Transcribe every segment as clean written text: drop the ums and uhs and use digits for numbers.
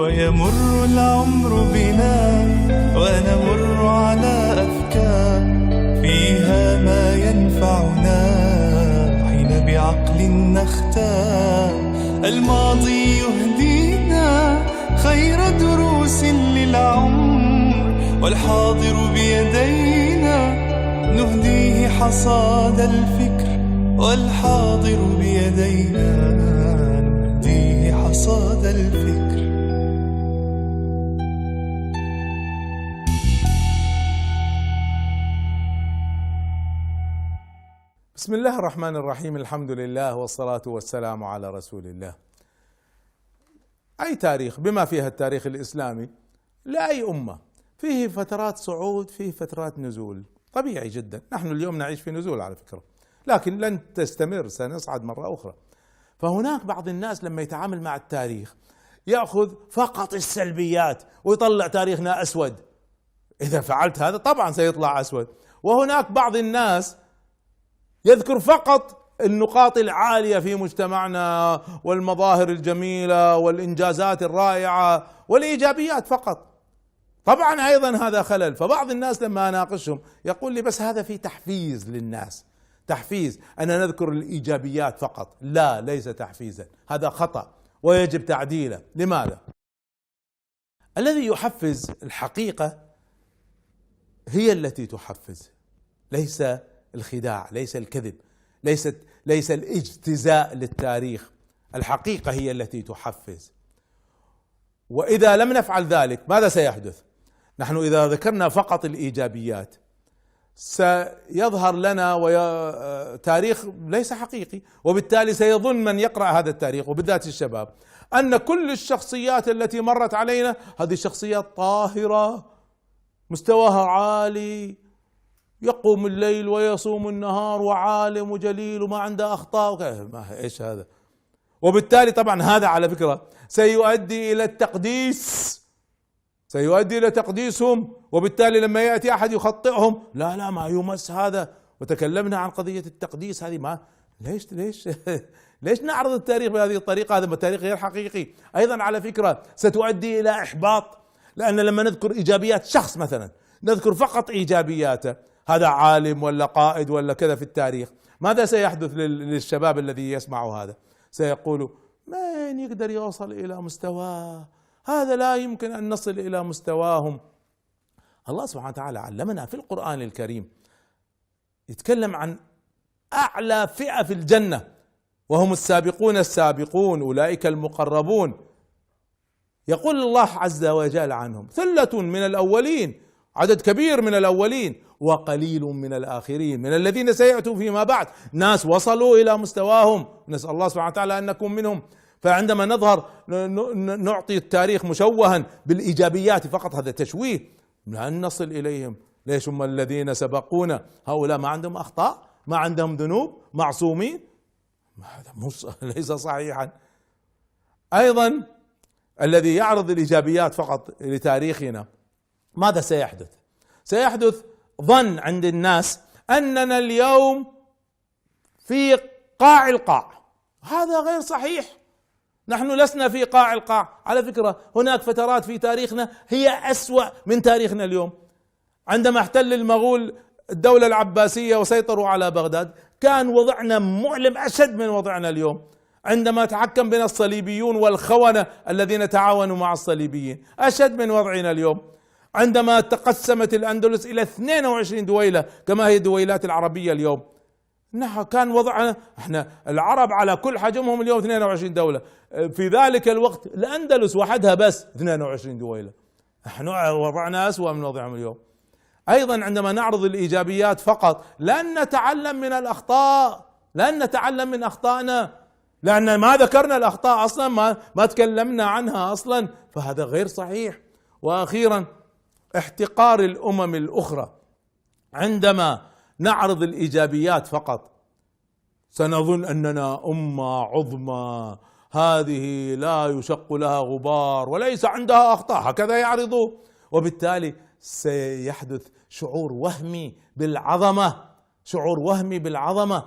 ويمر العمر بنا ونمر على أفكار فيها ما ينفعنا حين بعقل نختار. الماضي يهدينا خير دروس للعمر، والحاضر بيدينا نهديه حصاد الفكر، والحاضر بيدينا نهديه حصاد الفكر. بسم الله الرحمن الرحيم، الحمد لله والصلاة والسلام على رسول الله. أي تاريخ بما فيها التاريخ الإسلامي لأي أمة فيه فترات صعود، فيه فترات نزول، طبيعي جدا. نحن اليوم نعيش في نزول على فكرة، لكن لن تستمر، سنصعد مرة أخرى. فهناك بعض الناس لما يتعامل مع التاريخ يأخذ فقط السلبيات ويطلع تاريخنا أسود. إذا فعلت هذا طبعا سيطلع أسود. وهناك بعض الناس يذكر فقط النقاط العالية في مجتمعنا والمظاهر الجميلة والإنجازات الرائعة والإيجابيات فقط. طبعا أيضا هذا خلل. فبعض الناس لما أناقشهم يقول لي بس هذا في تحفيز للناس، تحفيز أن نذكر الإيجابيات فقط. لا، ليس تحفيزا، هذا خطأ ويجب تعديله. لماذا؟ الذي يحفز الحقيقة هي التي تحفز، ليس الخداع، ليس الكذب، ليس الاجتزاء للتاريخ. الحقيقة هي التي تحفز. وإذا لم نفعل ذلك ماذا سيحدث؟ نحن إذا ذكرنا فقط الإيجابيات سيظهر لنا تاريخ ليس حقيقي، وبالتالي سيظن من يقرأ هذا التاريخ وبالذات الشباب أن كل الشخصيات التي مرت علينا هذه شخصيات طاهرة مستواها عالي، يقوم الليل ويصوم النهار وعالم وجليل وما عنده أخطاء. ما إيش هذا؟ وبالتالي طبعا هذا على فكرة سيؤدي إلى التقديس، سيؤدي إلى تقديسهم. وبالتالي لما يأتي أحد يخطئهم لا ما يمس هذا. وتكلمنا عن قضية التقديس هذه. ما ليش نعرض التاريخ بهذه الطريقة؟ هذا التاريخ غير حقيقي. أيضا على فكرة ستؤدي إلى إحباط، لأن لما نذكر إيجابيات شخص مثلا نذكر فقط إيجابياته، هذا عالم ولا قائد ولا كذا في التاريخ، ماذا سيحدث للشباب الذي يسمع هذا؟ سيقول من يقدر يوصل إلى مستواه؟ هذا لا يمكن أن نصل إلى مستواهم. الله سبحانه وتعالى علمنا في القرآن الكريم يتكلم عن أعلى فئة في الجنة وهم السابقون السابقون أولئك المقربون. يقول الله عز وجل عنهم ثلة من الأولين، عدد كبير من الأولين، وقليل من الآخرين، من الذين سيأتوا فيما بعد ناس وصلوا إلى مستواهم، نسأل الله سبحانه وتعالى أن نكون منهم. فعندما نظهر نعطي التاريخ مشوها بالإيجابيات فقط، هذا تشويه، لن نصل إليهم. ليش؟ هم الذين سبقونا هؤلاء ما عندهم أخطاء، ما عندهم ذنوب، معصومين. هذا ليس صحيحا. أيضا الذي يعرض الإيجابيات فقط لتاريخنا ماذا سيحدث؟ سيحدث ظن عند الناس أننا اليوم في قاع القاع. هذا غير صحيح. نحن لسنا في قاع القاع. على فكرة هناك فترات في تاريخنا هي أسوأ من تاريخنا اليوم. عندما احتل المغول الدولة العباسية وسيطروا على بغداد كان وضعنا مؤلم أشد من وضعنا اليوم. عندما تحكم بنا الصليبيون والخونة الذين تعاونوا مع الصليبيين أشد من وضعنا اليوم. عندما تقسمت الأندلس إلى 22 دويلة كما هي الدويلات العربية اليوم، كان وضعنا احنا العرب على كل حجمهم اليوم 22 دولة. في ذلك الوقت الأندلس وحدها بس 22 دويلة. احنا وضعنا أسوأ من وضعهم اليوم. أيضا عندما نعرض الإيجابيات فقط لن نتعلم من الأخطاء، لن نتعلم من أخطائنا، لأن ما ذكرنا الأخطاء أصلا، ما تكلمنا عنها أصلا، فهذا غير صحيح. وأخيرا احتقار الأمم الأخرى. عندما نعرض الإيجابيات فقط سنظن أننا أمة عظمى، هذه لا يشق لها غبار وليس عندها أخطاء، هكذا يعرضوا. وبالتالي سيحدث شعور وهمي بالعظمة، شعور وهمي بالعظمة.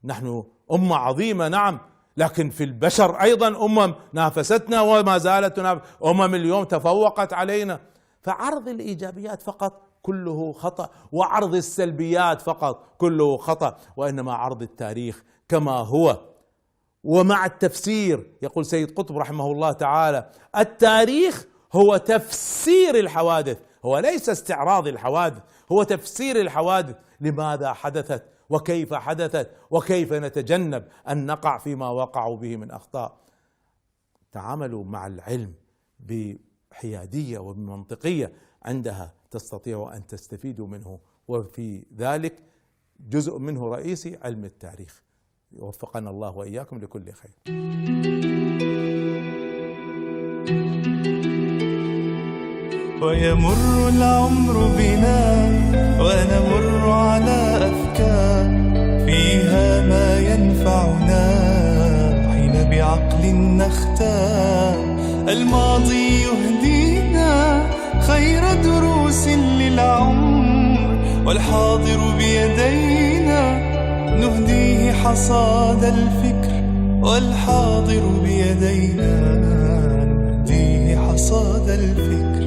نحن أمة عظيمة نعم، لكن في البشر أيضا نافستنا وما زالت تنافس، اليوم تفوقت علينا. فعرض الإيجابيات فقط كله خطأ، وعرض السلبيات فقط كله خطأ، وإنما عرض التاريخ كما هو ومع التفسير. يقول سيد قطب رحمه الله تعالى: التاريخ هو تفسير الحوادث، هو ليس استعراض الحوادث، هو تفسير الحوادث، لماذا حدثت وكيف حدثت وكيف نتجنب أن نقع فيما وقعوا به من أخطاء. تعاملوا مع العلم بحيادية وبمنطقية، عندها تستطيعوا أن تستفيدوا منه، وفي ذلك جزء منه رئيسي علم التاريخ. وفقنا الله وإياكم لكل خير. ويمر العمر بنا ونمر على أفكار فيها ما ينفعنا حين بعقل نختار. الماضي يهدينا خير دروس للعمر، والحاضر بيدينا نهديه حصاد الفكر، والحاضر بيدينا نهديه حصاد الفكر.